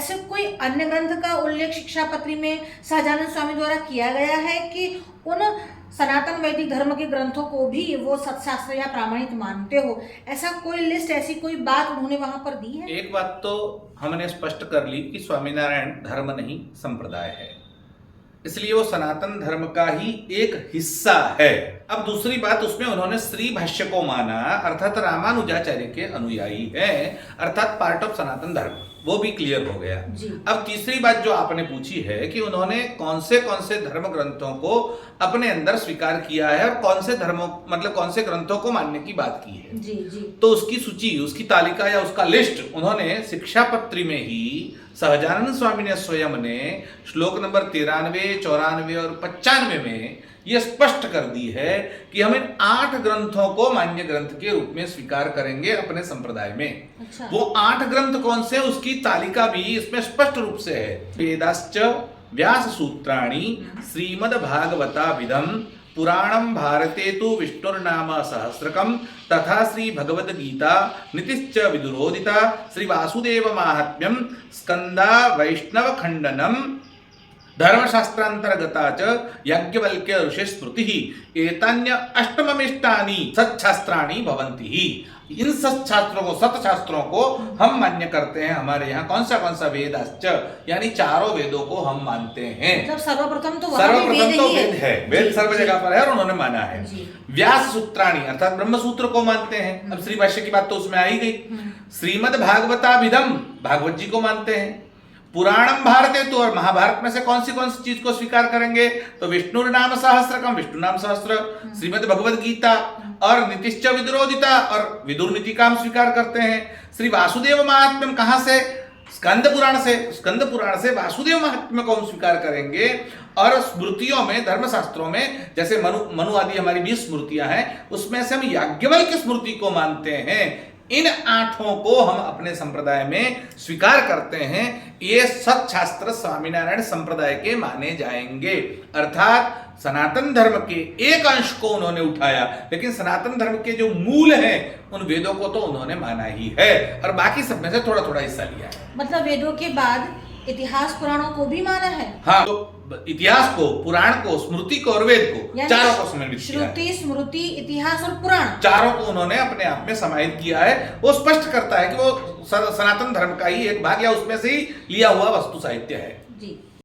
ऐसे कोई अन्य ग्रंथ का उल्लेख शिक्षापत्री में सहजानंद स्वामी द्वारा किया गया है कि उन सनातन वैदिक धर्म के ग्रंथों को भी वो सत्शास्त्र या प्रामाणिक मानते हो? ऐसा कोई लिस्ट, ऐसी कोई बात उन्होंने वहां पर दी है? एक बात तो हमने स्पष्ट कर ली कि स्वामीनारायण धर्म नहीं संप्रदाय है, इसलिए वो सनातन धर्म का ही एक हिस्सा है। अब दूसरी बात, उसमें उन्होंने श्री भाष्य को माना, अर्थात रामानुजाचार्य के अनुयायी है, अर्थात पार्ट ऑफ सनातन धर्म, वो भी क्लियर हो गया। अब तीसरी बात जो आपने पूछी है कि उन्होंने कौन से धर्म ग्रंथों को अपने अंदर स्वीकार किया है और कौन से धर्मों मतलब कौन से ग्रंथों को मानने की बात की है, तो उसकी सूची, उसकी तालिका या उसका लिस्ट उन्होंने शिक्षापत्री में ही सहजानंद स्वामी ने स्वयं ने श्लोक नंबर 93, 94 और 95 में यह स्पष्ट कर दी है कि हम इन 8 ग्रंथों को मान्य ग्रंथ के रूप में स्वीकार करेंगे अपने संप्रदाय में। अच्छा। वो 8 ग्रंथ कौन से, उसकी तालिका भी इसमें स्पष्ट रूप से है। वेदाश्च व्यास सूत्राणि श्रीमद् भागवताभिधम पुराणम भारते तो विष्णुर्नाम सहस्रकम तथा श्री भगवद गीता नीतिश्च विदुरोदिता श्री वासुदेव माहात्म्यम स्कंदा वैष्णव खंडनम धर्मशास्त्रांतर्गता च याज्ञवल्क्य ऋषि स्मृति एतान्य अष्टममिष्टानि सत्शास्त्राणि भवन्ति ही। इन सत्शास्त्रों को हम मान्य करते हैं। हमारे यहाँ कौन सा वेदाश्च यानी चारों वेदों को हम मानते हैं। मतलब सर्वप्रथम तो वेद है, वेद सर्व जगह पर है और उन्होंने माना है। व्यास सूत्राणि अर्थात ब्रह्म सूत्र को मानते हैं। अब श्री भाष्य की बात तो उसमें आई गई। श्रीमद् भागवताभिधम भागवत जी को मानते हैं। पुराणम भारते तो, और महाभारत में से कौन सी चीज को स्वीकार करेंगे, तो विष्णु नाम सहस्रकम, विष्णु नाम सहस्त्र, श्रीमद् भगवद गीता और नीतिश्च विदुरोदिता और विदुर नीति का हम स्वीकार करते हैं। श्री वासुदेव महात्म्यम कहां से, स्कंद पुराण से वासुदेव महात्म्य को हम स्वीकार करेंगे। और स्मृतियों में, धर्मशास्त्रों में जैसे मनु आदि हमारी 20 स्मृतियां हैं, उसमें से हम याज्ञवल्क्य स्मृति को मानते हैं। इन 8 को हम अपने संप्रदाय में स्वीकार करते हैं। ये सत्शास्त्र स्वामीनारायण संप्रदाय के माने जाएंगे। अर्थात सनातन धर्म के एक अंश को उन्होंने उठाया, लेकिन सनातन धर्म के जो मूल हैं उन वेदों को तो उन्होंने माना ही है और बाकी सब में से थोड़ा थोड़ा हिस्सा लिया है। मतलब वेदों के बाद इतिहास पुराणों को भी माना है। हाँ, तो इतिहास को, पुराण को, स्मृति को और वेद को, चारों को सम्मिलित किया है। श्रुति, स्मृति, इतिहास और पुराण, चारों को उन्होंने अपने आप में समाहित किया है। वो स्पष्ट करता है कि वो सनातन धर्म का ही एक भाग या उसमें से ही लिया हुआ वस्तु साहित्य है। जी।